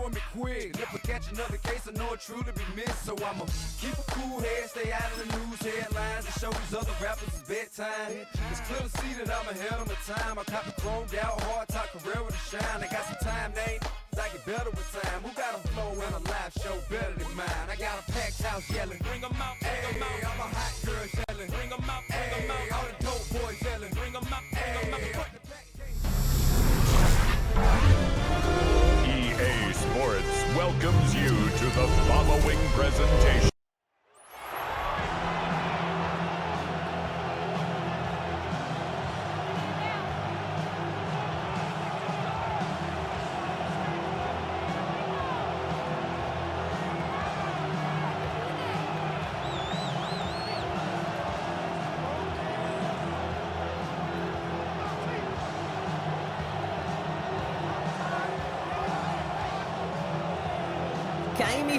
on me quick. If I catch another case, I know it truly be missed. So I'ma keep a cool head, stay out of the news headlines, and show these other rappers it's bedtime. It's clear to see that I'm ahead of my time. I caught the chromed out, hard top career with a shine. I got some time, they I get better with time. Who got a flow and a live show better than mine? I got a packed house yelling, bring 'em out, bring 'em out. I'm a hot girl yelling, bring 'em out, bring 'em out. All the dope boys yelling, bring 'em out, bring 'em out. EA Sports welcomes you to the following presentation.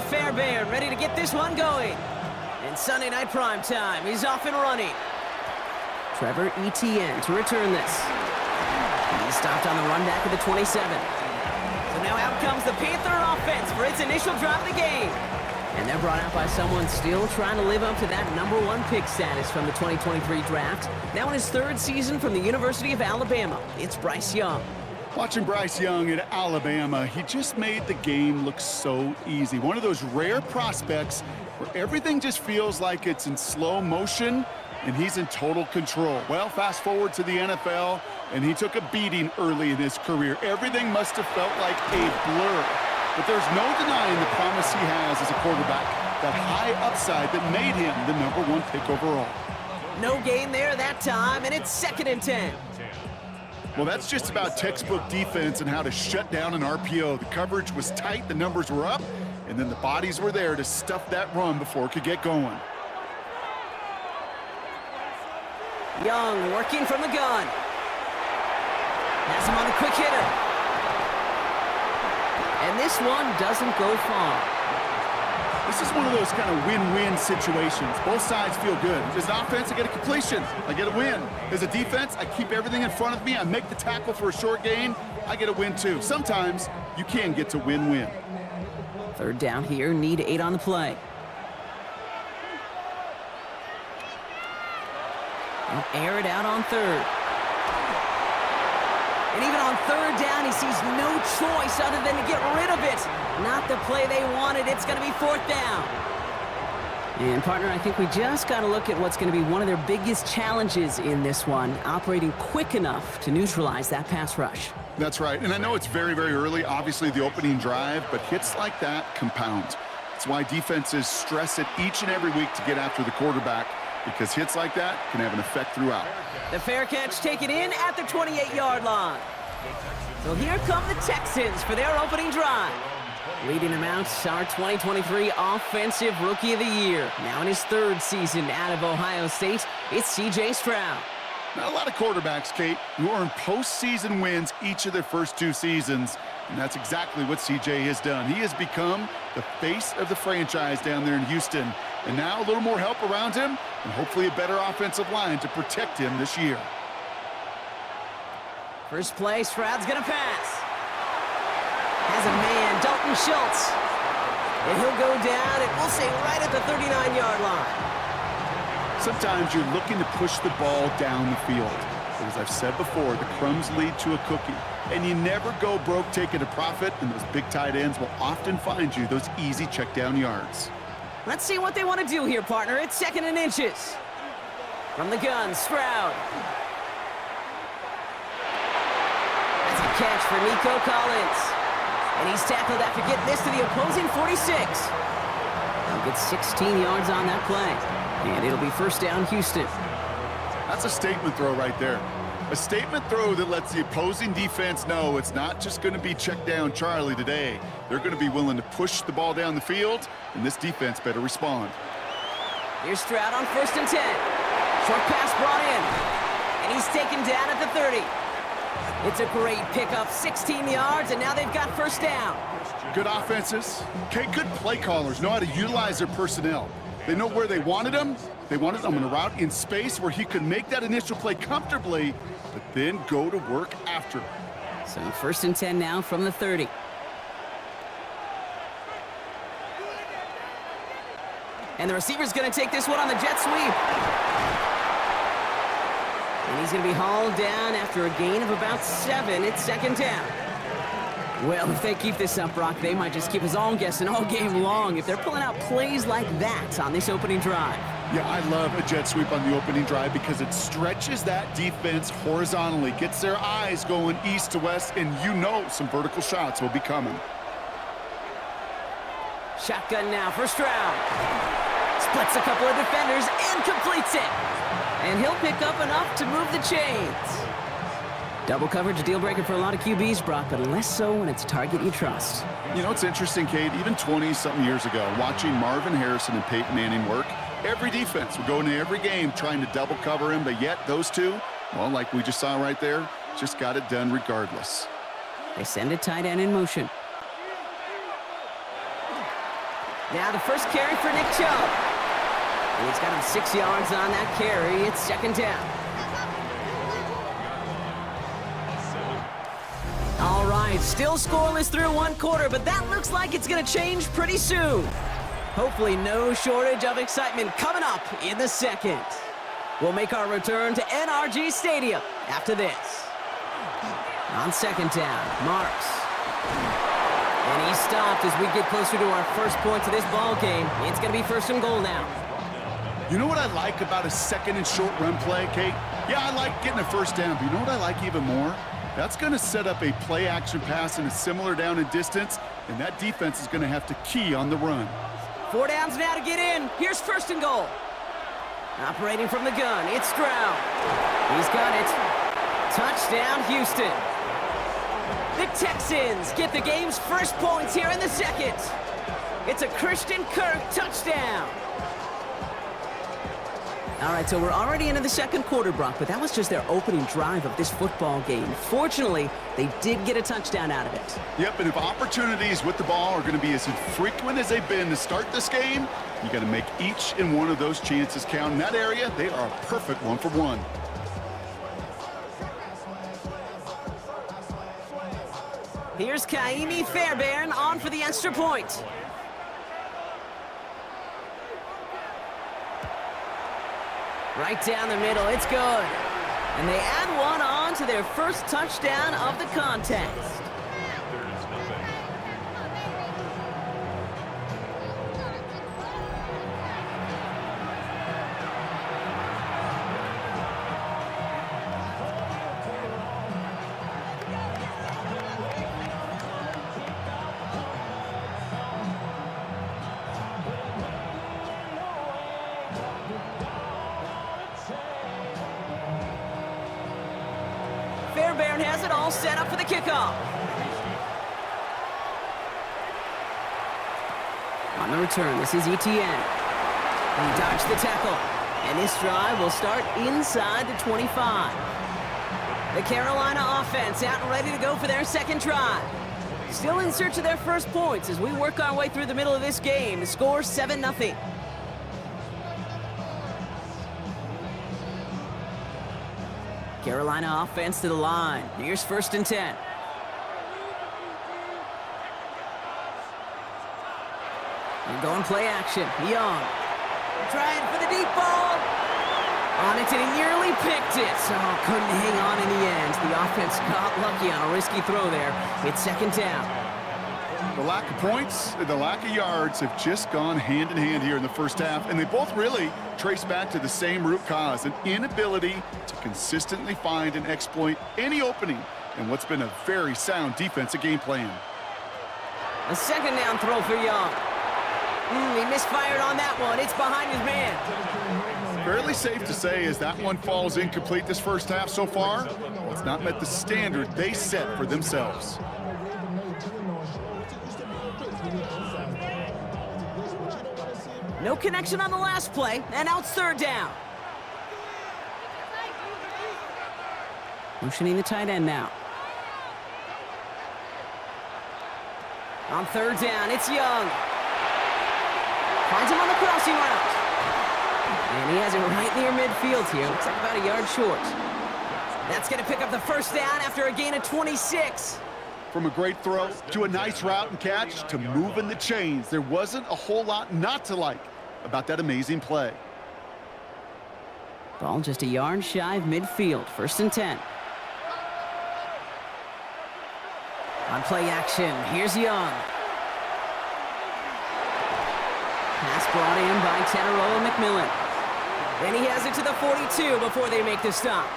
Fairbairn ready to get this one going. And Sunday night prime time, he's off and running. Trevor Etienne to return this. He stopped on the run back of the 27. So now out comes the Panther offense for its initial drive of the game. And they're brought out by someone still trying to live up to that #1 pick status from the 2023 draft. Now in his 3rd season from the University of Alabama, it's Bryce Young. Watching Bryce Young at Alabama, he just made the game look so easy. One of those rare prospects where everything just feels like it's in slow motion and he's in total control. Well, fast forward to the NFL, and he took a beating early in his career. Everything must have felt like a blur. But there's no denying the promise he has as a quarterback, that high upside that made him the #1 pick overall. No gain there that time, and it's 2nd and 10. Well, that's just about textbook defense and how to shut down an RPO. The coverage was tight, the numbers were up, and then the bodies were there to stuff that run before it could get going. Young working from the gun. Has him on the quick hitter. And this one doesn't go far. This is one of those kind of win-win situations. Both sides feel good. As an offense, I get a completion. I get a win. As a defense, I keep everything in front of me. I make the tackle for a short gain. I get a win, too. Sometimes you can get to win-win. 3rd down here. Need 8 on the play. They'll air it out on 3rd. And even on 3rd down, he sees no choice other than to get rid of it. Not the play they wanted. It's going to be 4th down. And, partner, I think we just got to look at what's going to be one of their biggest challenges in this one, operating quick enough to neutralize that pass rush. That's right. And I know it's very, very early, obviously the opening drive, but hits like that compound. That's why defenses stress it each and every week to get after the quarterback, because hits like that can have an effect throughout. The fair catch taken in at the 28-yard line. So here come the Texans for their opening drive. Leading them out, our 2023 Offensive Rookie of the Year. Now in his 3rd season out of Ohio State, it's C.J. Stroud. Not a lot of quarterbacks, Kate, who earn postseason wins each of their first 2 seasons, and that's exactly what C.J. has done. He has become the face of the franchise down there in Houston, and now a little more help around him, and hopefully a better offensive line to protect him this year. First play, Stroud's going to pass. Has a man, Dalton Schultz. And he'll go down, and we'll say right at the 39-yard line. Sometimes you're looking to push the ball down the field. But as I've said before, the crumbs lead to a cookie. And you never go broke taking a profit, and those big tight ends will often find you those easy check down yards. Let's see what they want to do here, partner. It's 2nd and inches. From the gun, Stroud. That's a catch for Nico Collins. And he's tackled after getting this to the opposing 46. He'll get 16 yards on that play. And it'll be 1st down, Houston. That's a statement throw right there. A statement throw that lets the opposing defense know it's not just going to be check down Charlie today. They're going to be willing to push the ball down the field, and this defense better respond. Here's Stroud on 1st and 10. Short pass brought in. And he's taken down at the 30. It's a great pickup, 16 yards, and now they've got 1st down. Good offenses. Okay, good play callers know how to utilize their personnel. They know where they wanted him. They wanted him in a route in space where he could make that initial play comfortably, but then go to work after. So 1st and 10 now from the 30. And the receiver's going to take this one on the jet sweep. And he's going to be hauled down after a gain of about 7. It's second down. Well, if they keep this up, Brock, they might just keep us all guessing all game long if they're pulling out plays like that on this opening drive. Yeah, I love a jet sweep on the opening drive because it stretches that defense horizontally, gets their eyes going east to west, and you know some vertical shots will be coming. Shotgun now, first round. Splits a couple of defenders and completes it. And he'll pick up enough to move the chains. Double coverage, a deal breaker for a lot of QBs, Brock, but less so when it's a target you trust. You know, it's interesting, Kate, even 20-something years ago, watching Marvin Harrison and Peyton Manning work, every defense would go into every game trying to double cover him, but yet those two, well, like we just saw right there, just got it done regardless. They send a tight end in motion. Now the first carry for Nick Chubb. And he's got him 6 yards on that carry. It's second down. All right, still scoreless through one quarter, but that looks like it's going to change pretty soon. Hopefully no shortage of excitement coming up in the second. We'll make our return to NRG Stadium after this. On second down, Marks. And he's stopped as we get closer to our first point to this ball game. It's going to be first and goal now. You know what I like about a second and short run play, Kate? Yeah, I like getting a first down, but you know what I like even more? That's going to set up a play-action pass in a similar down and distance, and that defense is going to have to key on the run. 4 downs now to get in. Here's first and goal. Operating from the gun, it's Stroud. He's got it. Touchdown, Houston. The Texans get the game's first points here in the second. It's a Christian Kirk touchdown. All right, so we're already into the second quarter, Brock, but that was just their opening drive of this football game. Fortunately, they did get a touchdown out of it. Yep, and if opportunities with the ball are going to be as infrequent as they've been to start this game, you got to make each and one of those chances count. In that area, they are a perfect 1-for-1. Here's Kaimi Fairbairn on for the extra point. Right down the middle, it's good. And they add one on to their first touchdown of the contest. Fairbairn has it all set up for the kickoff. On the return, this is Etienne. He dodged the tackle. And this drive will start inside the 25. The Carolina offense out and ready to go for their second drive. Still in search of their first points as we work our way through the middle of this game. The score 7-0. Carolina offense to the line. Here's first and 10. We're going play action. Young. Trying for the deep ball. On it, and he nearly picked it. So couldn't hang on in the end. The offense got lucky on a risky throw there. It's second down. The lack of points and the lack of yards have just gone hand in hand here in the first half, and they both really trace back to the same root cause, an inability to consistently find and exploit any opening in what's been a very sound defensive game plan. A second down throw for Young. He misfired on that one. It's behind his man. Fairly safe to say as that one falls incomplete this first half so far, it's not met the standard they set for themselves. No connection on the last play, and now it's third down. Motioning the tight end now. On third down, it's Young. Finds him on the crossing route. And he has it right near midfield here. Looks like about a yard short. That's going to pick up the first down after a gain of 26. From a great throw to a nice route and catch to moving the chains, there wasn't a whole lot not to like. about that amazing play. Ball just a yard shy of midfield. 1st and 10. On play action, here's Young. Pass brought in by Teneroa McMillan. Then he has it to the 42 before they make the stop.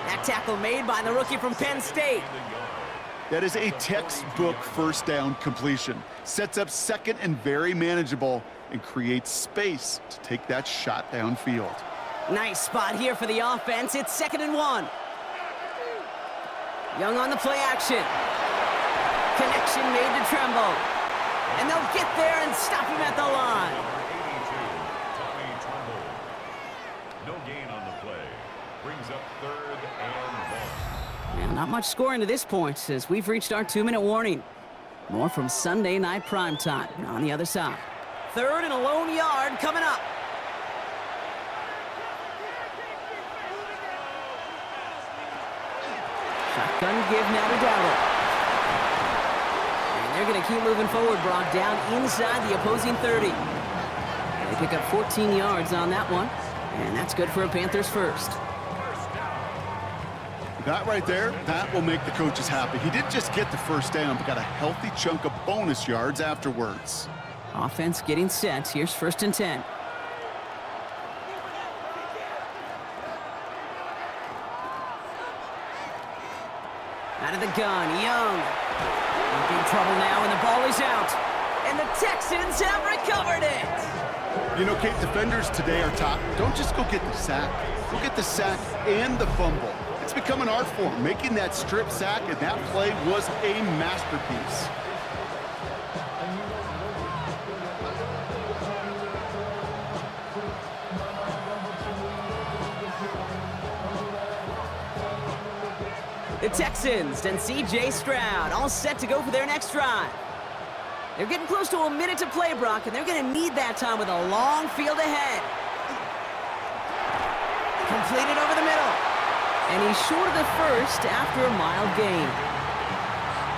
That tackle made by the rookie from Penn State. That is a textbook first down completion. Sets up second and very manageable and creates space to take that shot downfield. Nice spot here for the offense. It's 2nd and 1. Young on the play action. Connection made to Tremble. And they'll get there and stop him at the line. No gain on the play. Brings up 3rd and 1. And not much scoring to this point as we've reached our 2-minute warning. More from Sunday Night Primetime on the other side. 3rd and a lone yard coming up. Shotgun give now to Dowdle. And they're going to keep moving forward. Brought down inside the opposing 30. They pick up 14 yards on that one. And that's good for a Panthers first. That right there, that will make the coaches happy. He didn't just get the first down, but got a healthy chunk of bonus yards afterwards. Offense getting set. Here's 1st and 10. Out of the gun, Young. In big trouble now, and the ball is out. And the Texans have recovered it. You know, Kate, defenders today are top. Don't just go get the sack. Go get the sack and the fumble. It's become an art form. Making that strip sack, and that play was a masterpiece. The Texans and C.J. Stroud all set to go for their next drive. They're getting close to a minute to play, Brock, and they're going to need that time with a long field ahead. Completed over the middle. And he's short of the first after a mild gain.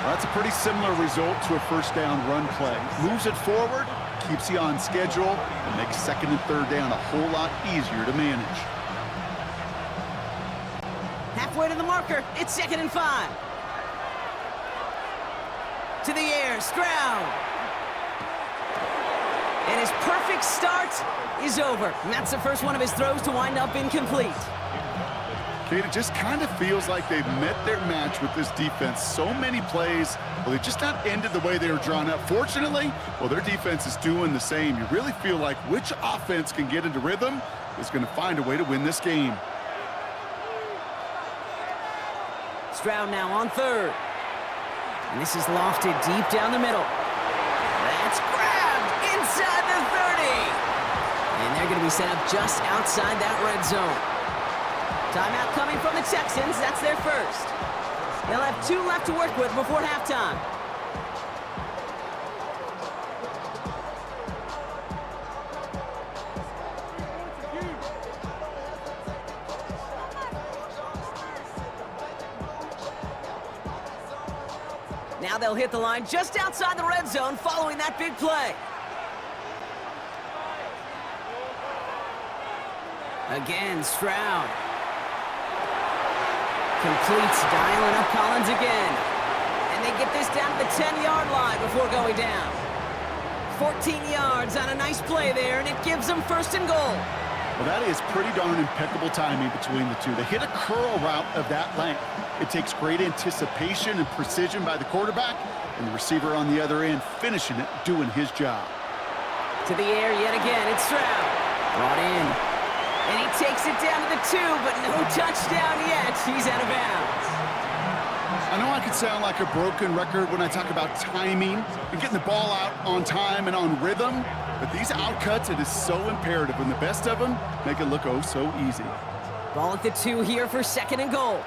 Well, that's a pretty similar result to a first down run play. Moves it forward, keeps you on schedule, and makes 2nd and 3rd down a whole lot easier to manage. Halfway to the marker, it's 2nd and 5. To the air, Stroud. And his perfect start is over. And that's the first one of his throws to wind up incomplete. Kate, it just kind of feels like they've met their match with this defense. So many plays, well, they just not ended the way they were drawn up. Fortunately, well, their defense is doing the same. You really feel like which offense can get into rhythm is going to find a way to win this game. Stroud now on 3rd. And this is lofted deep down the middle. That's grabbed inside the 30. And they're going to be set up just outside that red zone. Timeout coming from the Texans. That's their first. They'll have 2 left to work with before halftime. Now they'll hit the line just outside the red zone following that big play. Again, Stroud. Completes, dialing up Collins again. And they get this down to the 10-yard line before going down. 14 yards on a nice play there, and it gives them 1st and goal. Well, that is pretty darn impeccable timing between the two. They hit a curl route of that length. It takes great anticipation and precision by the quarterback, and the receiver on the other end finishing it, doing his job. To the air yet again, it's Stroud. Brought in. And he takes it down to the 2, but no touchdown yet. He's out of bounds. I know I could sound like a broken record when I talk about timing and getting the ball out on time and on rhythm, but these outcuts, it is so imperative, and the best of them make it look oh so easy. Ball at the 2 here for 2nd and goal.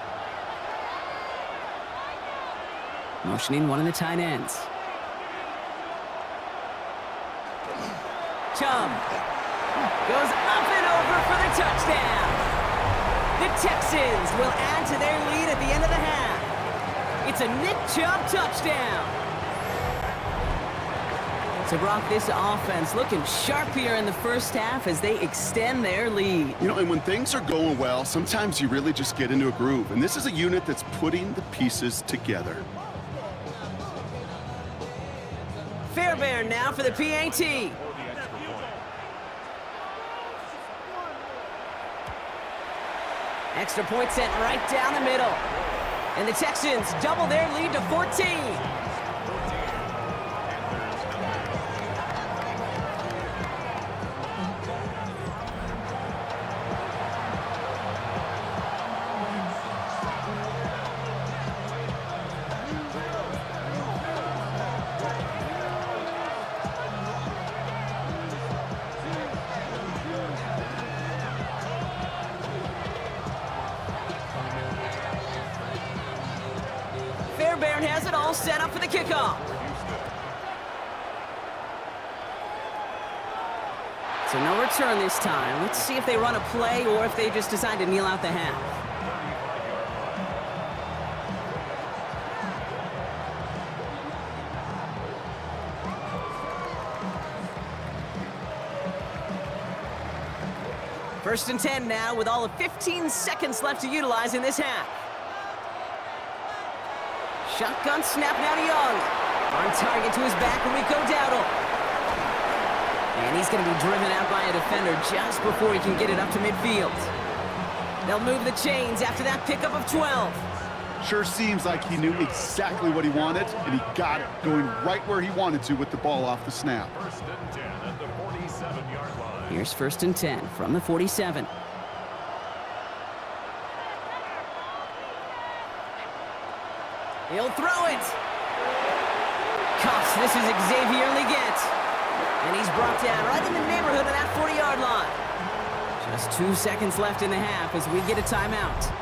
Motioning one of the tight ends. Chubb goes up and over for the touchdown. The Texans will add to their lead at the end of the half. It's a Nick Chubb touchdown. So, Brock, this offense looking sharp here in the first half as they extend their lead. You know, and when things are going well, sometimes you really just get into a groove. And this is a unit that's putting the pieces together. Fairbairn now for the PAT. Extra point sent right down the middle. And the Texans double their lead to 14. Fairbairn has it all set up for the kickoff. So no return this time. Let's see if they run a play or if they just decide to kneel out the half. First and 10 now with all of 15 seconds left to utilize in this half. Shotgun snap now to Young. On target to his back, Rico Dowdle. And he's going to be driven out by a defender just before he can get it up to midfield. They'll move the chains after that pickup of 12. Sure seems like he knew exactly what he wanted, and he got it going right where he wanted to with the ball off the snap. First and 10 at the 47-yard line. Here's first and 10 from the 47. He'll throw it. Cuffs, this is Xavier Leggett. And he's brought down right in the neighborhood of that 40-yard line. Just 2 seconds left in the half as we get a timeout.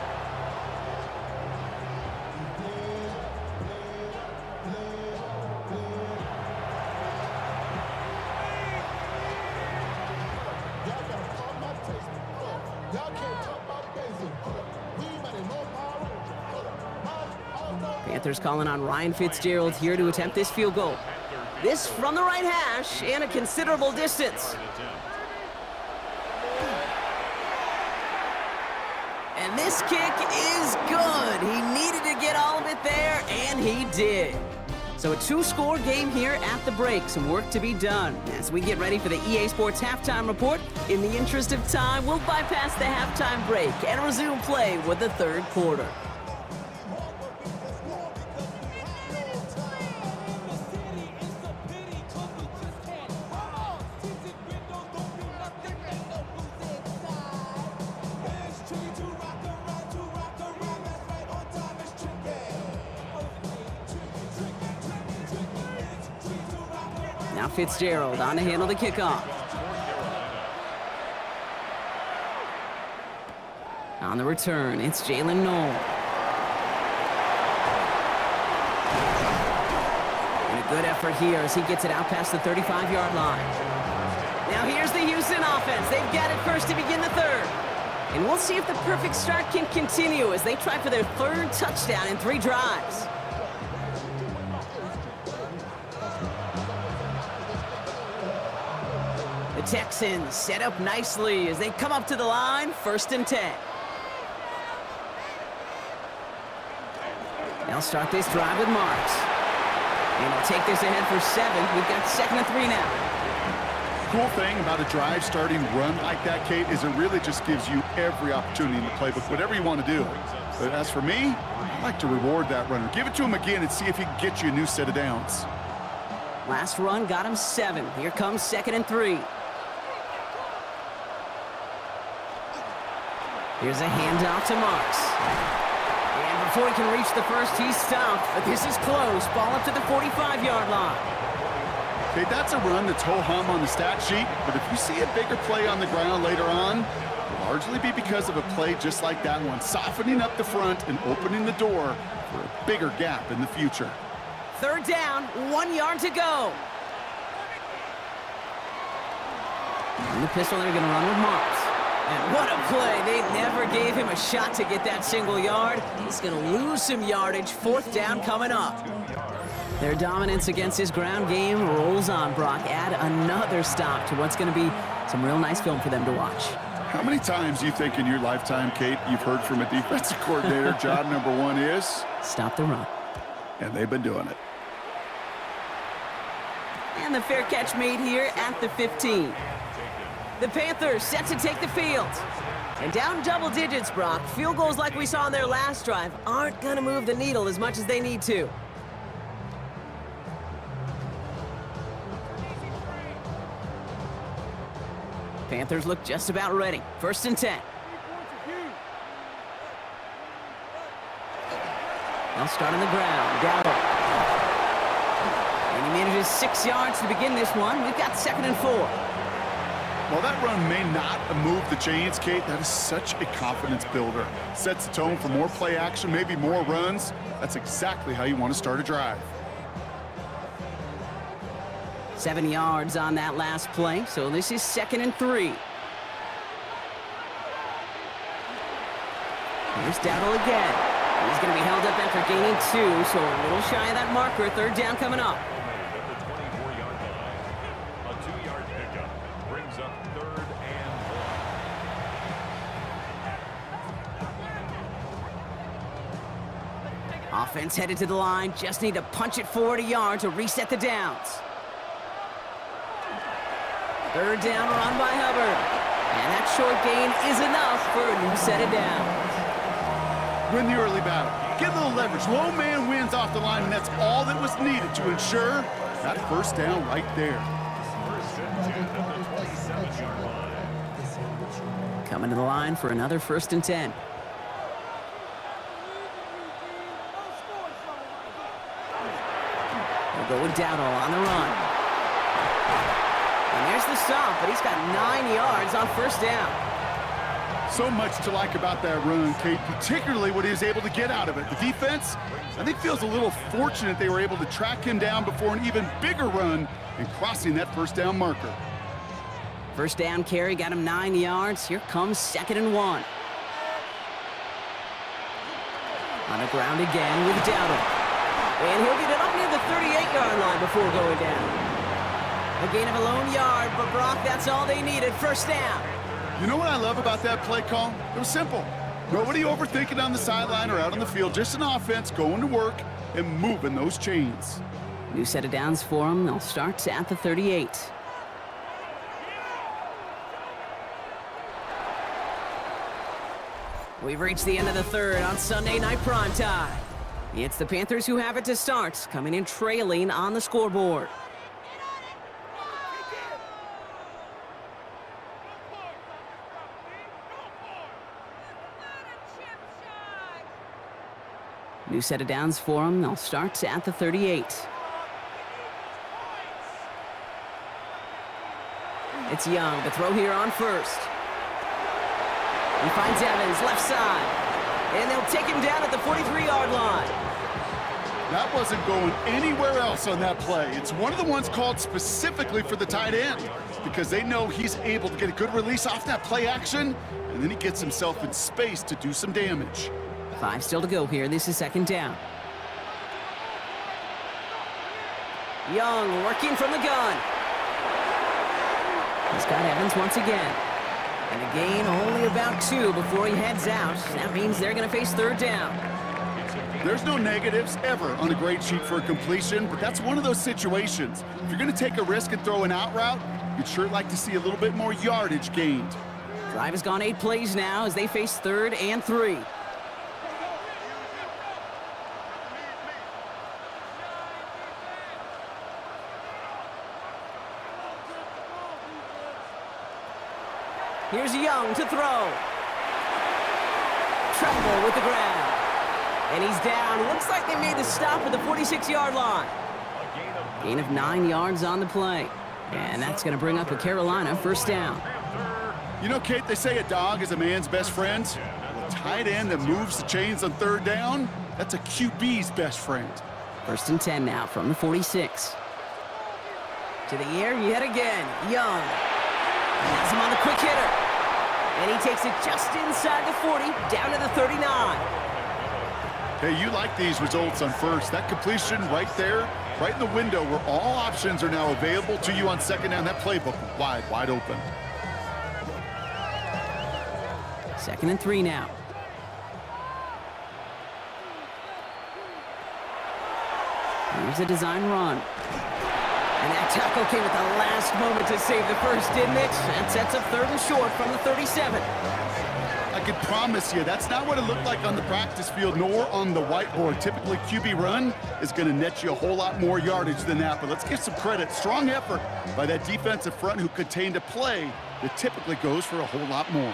Panthers calling on Ryan Fitzgerald here to attempt this field goal. This from the right hash and a considerable distance. And this kick is good. He needed to get all of it there, and he did. So a two-score game here at the break. Some work to be done as we get ready for the EA Sports Halftime Report. In the interest of time, we'll bypass the halftime break and resume play with the third quarter. Now Fitzgerald on to handle the kickoff. On the return, it's Jalen Knoll. And a good effort here as he gets it out past the 35-yard line. Now here's the Houston offense. They've got it first to begin the third. And we'll see if the perfect start can continue as they try for their third touchdown in 3 drives. The Texans set up nicely as they come up to the line, first and 10. They'll start this drive with Marks. And they'll take this ahead for 7. We've got 2nd and 3 now. Cool thing about a drive starting run like that, Kate, is it really just gives you every opportunity in the playbook, whatever you want to do. But as for me, I like to reward that runner. Give it to him again and see if he can get you a new set of downs. Last run got him 7. Here comes 2nd and 3. Here's a handoff to Marks. And before he can reach the first, he's stopped. But this is close. Ball up to the 45-yard line. Okay, that's a run that's ho-hum on the stat sheet, but if you see a bigger play on the ground later on, it'll largely be because of a play just like that one, softening up the front and opening the door for a bigger gap in the future. 3rd down, 1 yard to go. And the pistol, they're going to run with Marks. And what a play. They never gave him a shot to get that single yard. He's going to lose some yardage. 4th down coming up. Their dominance against his ground game rolls on, Brock. Add another stop to what's going to be some real nice film for them to watch. How many times do you think in your lifetime, Kate, you've heard from a defensive coordinator, job number one is? Stop the run. And they've been doing it. And the fair catch made here at the 15. The Panthers set to take the field. And down double digits, Brock. Field goals like we saw on their last drive aren't going to move the needle as much as they need to. Panthers look just about ready. 1st and 10. They'll start on the ground. Dowdle. And he manages 6 yards to begin this one. We've got 2nd and 4. While that run may not move the chains, Kate, that is such a confidence builder. Sets the tone for more play action, maybe more runs. That's exactly how you want to start a drive. 7 yards on that last play, so this is 2nd and 3. Here's Dowdle again. He's going to be held up after gaining 2, so a little shy of that marker. 3rd down coming up. At the 24-yard line, a 2-yard pickup brings up 3rd and 1. Offense headed to the line. Just need to punch it forward a yard to reset the downs. 3rd down run by Hubbard. And that short gain is enough for a new set of downs. Win the early battle. Get a little leverage. Low man wins off the line, and that's all that was needed to ensure that 1st down right there. 1st and 10 at the 27-yard line. Coming to the line for another 1st and 10. They'll go with Dowdle on the run. And there's the stop, but he's got 9 yards on 1st down. So much to like about that run, Kate, particularly what he was able to get out of it. The defense, I think, feels a little fortunate they were able to track him down before an even bigger run and crossing that 1st down marker. 1st down carry got him 9 yards. Here comes 2nd and 1. On the ground again with Dowdle. And he'll get it up near the 38-yard line before going down. A gain of a lone yard, but Brock, that's all they needed. 1st down. You know what I love about that play call? It was simple. Nobody overthinking on the sideline or out on the field. Just an offense going to work and moving those chains. New set of downs for them. They'll start at the 38. We've reached the end of the 3rd on Sunday Night Primetime. It's the Panthers who have it to start, coming in trailing on the scoreboard. New set of downs for them. They'll start at the 38. It's Young to throw here on 1st. He finds Evans left side. And they'll take him down at the 43-yard line. That wasn't going anywhere else on that play. It's one of the ones called specifically for the tight end because they know he's able to get a good release off that play action, and then he gets himself in space to do some damage. 5 still to go here. This is 2nd down. Young working from the gun. He's got Evans once again. And a gain only about 2 before he heads out. That means they're going to face 3rd down. There's no negatives ever on a grade sheet for a completion, but that's one of those situations. If you're going to take a risk and throw an out route, you'd sure like to see a little bit more yardage gained. Drive has gone 8 plays now as they face 3rd and 3. Here's Young to throw. Tremble with the grab. And he's down. Looks like they made the stop at the 46-yard line. Gain of 9 yards on the play. And that's going to bring up a Carolina 1st down. You know, Kate, they say a dog is a man's best friend. A tight end that moves the chains on 3rd down, that's a QB's best friend. 1st and 10 now from the 46. To the air yet again. Young. Has him on the quick hitter. And he takes it just inside the 40, down to the 39. Hey, you like these results on first. That completion right there, right in the window where all options are now available to you on second down. That playbook wide open. 2nd and 3 now. Here's a design run. And that tackle came at the last moment to save the first, didn't it? That sets up 3rd and short from the 37. I can promise you, that's not what it looked like on the practice field, nor on the whiteboard. Typically, QB run is going to net you a whole lot more yardage than that. But let's give some credit. Strong effort by that defensive front who contained a play that typically goes for a whole lot more.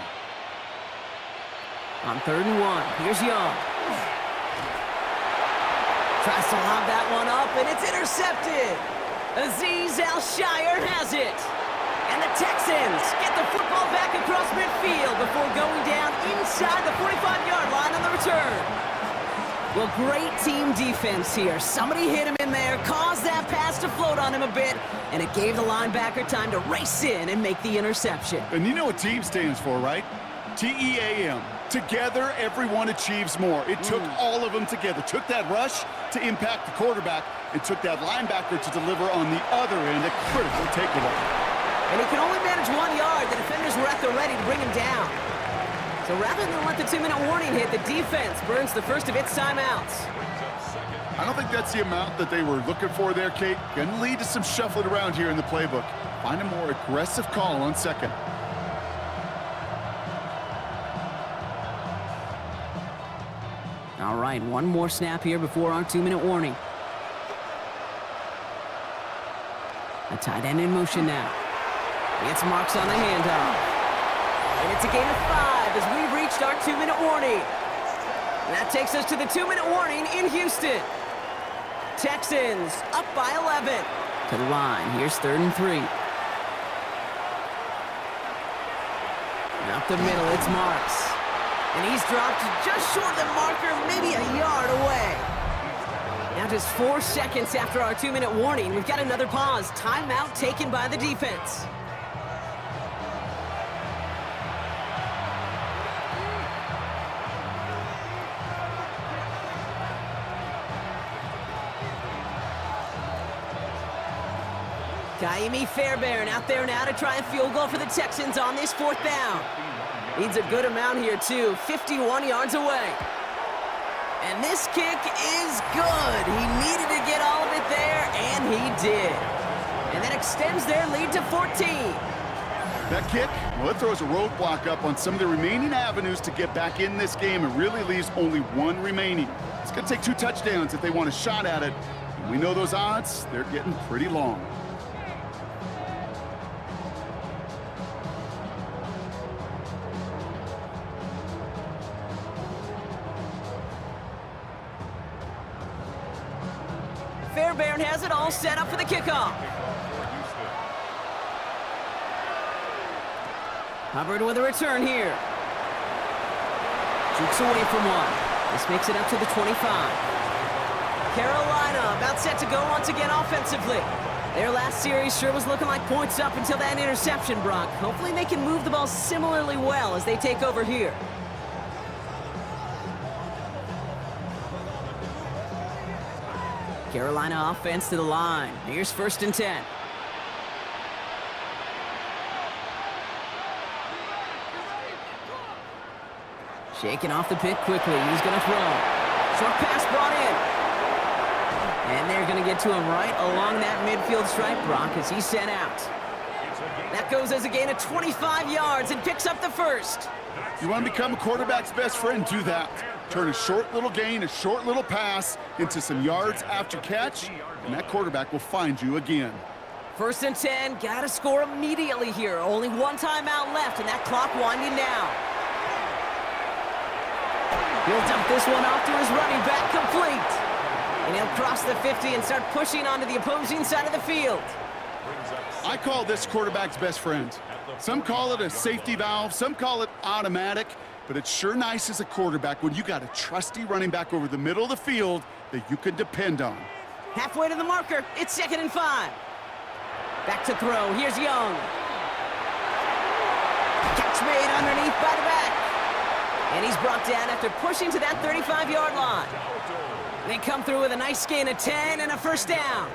On 3rd and 1, here's Young. Tries to lob that one up, and it's intercepted. Azeez Al-Shire has it. And the Texans get the football back across midfield before going down inside the 45-yard line on the return. Well, great team defense here. Somebody hit him in there, caused that pass to float on him a bit, and it gave the linebacker time to race in and make the interception. And you know what team stands for, right? T-E-A-M. Together, everyone achieves more. It took all of them together. Took that rush to impact the quarterback and took that linebacker to deliver on the other end, a critical takeaway. And he can only manage 1 yard. The defenders were at the ready to bring him down. So rather than let the 2-minute warning hit, the defense burns the first of its timeouts. I don't think that's the amount that they were looking for there, Kate. Going to lead to some shuffling around here in the playbook. Find a more aggressive call on second. All right, one more snap here before our 2-minute warning. A tight end in motion now. It's Marks on the handoff. And it's a gain of 5 as we've reached our 2-minute warning. And that takes us to the 2-minute warning in Houston. Texans up by 11. To the line, here's 3rd and 3. And up the middle, it's Marks. And he's dropped just short of the marker, maybe a yard away. Now just 4 seconds after our 2-minute warning, we've got another pause. Timeout taken by the defense. Kaimi Fairbairn out there now to try a field goal for the Texans on this 4th down. Needs a good amount here, too. 51 yards away. And this kick is good. He needed to get all of it there, and he did. And that extends their lead to 14. That kick, well, it throws a roadblock up on some of the remaining avenues to get back in this game and really leaves only 1 remaining. It's going to take 2 touchdowns if they want a shot at it. And we know those odds, they're getting pretty long. Fairbairn has it all set up for the kickoff. Hubbard with a return here. Jukes away from 1. This makes it up to the 25. Carolina about set to go once again offensively. Their last series sure was looking like points up until that interception, Brock. Hopefully they can move the ball similarly well as they take over here. Carolina offense to the line. Here's 1st and 10. Shaking off the pick quickly. He's going to throw. Short pass brought in. And they're going to get to him right along that midfield stripe, Brock, as he's sent out. That goes as a gain of 25 yards and picks up the 1st. You want to become a quarterback's best friend, do that. Turn a short little gain, a short little pass into some yards after catch, and that quarterback will find you again. 1st and 10, got to score immediately here. Only 1 timeout left, and that clock winding down. He'll dump this one off to his running back, complete. And he'll cross the 50 and start pushing onto the opposing side of the field. I call this quarterback's best friend. Some call it a safety valve, some call it automatic, but it's sure nice as a quarterback when you got a trusty running back over the middle of the field that you can depend on. Halfway to the marker, it's 2nd and 5. Back to throw, here's Young. Catch made underneath by the back. And he's brought down after pushing to that 35-yard line. They come through with a nice gain of 10 and a first down.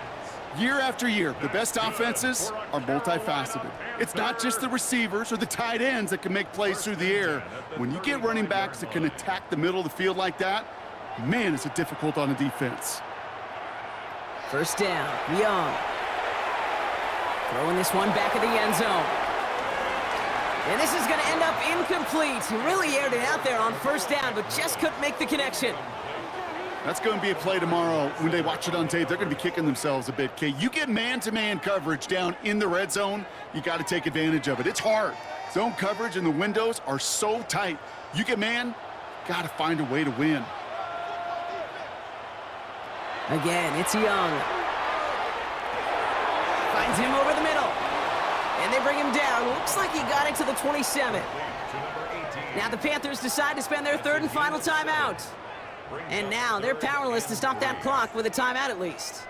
Year after year, the best offenses are multifaceted. It's not just the receivers or the tight ends that can make plays through the air. When you get running backs that can attack the middle of the field like that, man, is it difficult on a defense. First down, Young. Throwing this one back at the end zone. And this is going to end up incomplete. He really aired it out there on first down, but just couldn't make the connection. That's going to be a play tomorrow. When they watch it on tape, they're going to be kicking themselves a bit, Kate. You get man-to-man coverage down in the red zone, you got to take advantage of it. It's hard. Zone coverage and the windows are so tight. You get man, got to find a way to win. Again, it's Young. Finds him over the middle. And they bring him down. Looks like he got it to the 27. Now the Panthers decide to spend their third and final timeout. And now they're powerless to stop that clock with a timeout at least.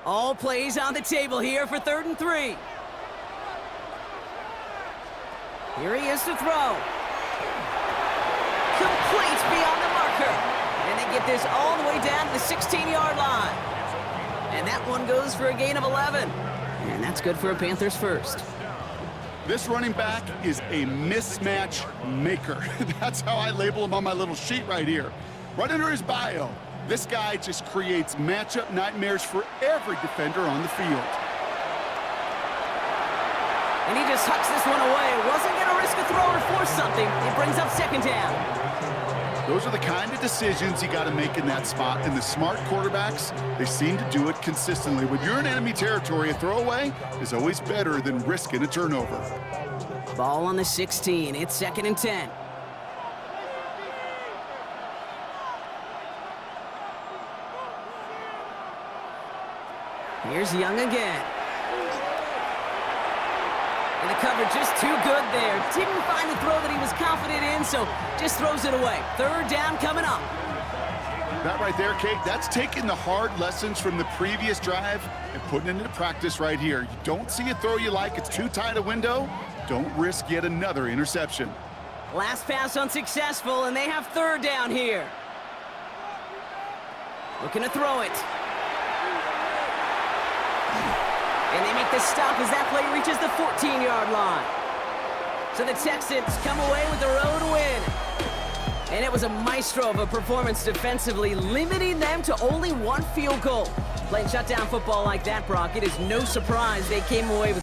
All plays on the table here for 3rd and 3. Here he is to throw. Complete beyond the marker. And they get this all the way down to the 16-yard line. And that one goes for a gain of 11. And that's good for a Panthers first. This running back is a mismatch maker. That's how I label him on my little sheet right here. Right under his bio, this guy just creates matchup nightmares for every defender on the field. And he just hucks this one away. Wasn't going to risk a throw or force something. It brings up 2nd down. Those are the kind of decisions you got to make in that spot. And the smart quarterbacks, they seem to do it consistently. When you're in enemy territory, a throwaway is always better than risking a turnover. Ball on the 16. It's 2nd and 10. Here's Young again. And the coverage just too good there. Didn't find the throw that he was confident in, so just throws it away. 3rd down coming up. That right there, Kate, that's taking the hard lessons from the previous drive and putting it into practice right here. You don't see a throw you like, it's too tight a window, don't risk yet another interception. Last pass unsuccessful, and they have 3rd down here. Looking to throw it. And they make the stop as that play reaches the 14-yard line. So the Texans come away with the road win. And it was a maestro of a performance defensively, limiting them to only 1 field goal. Playing shutdown football like that, Brock, it is no surprise they came away with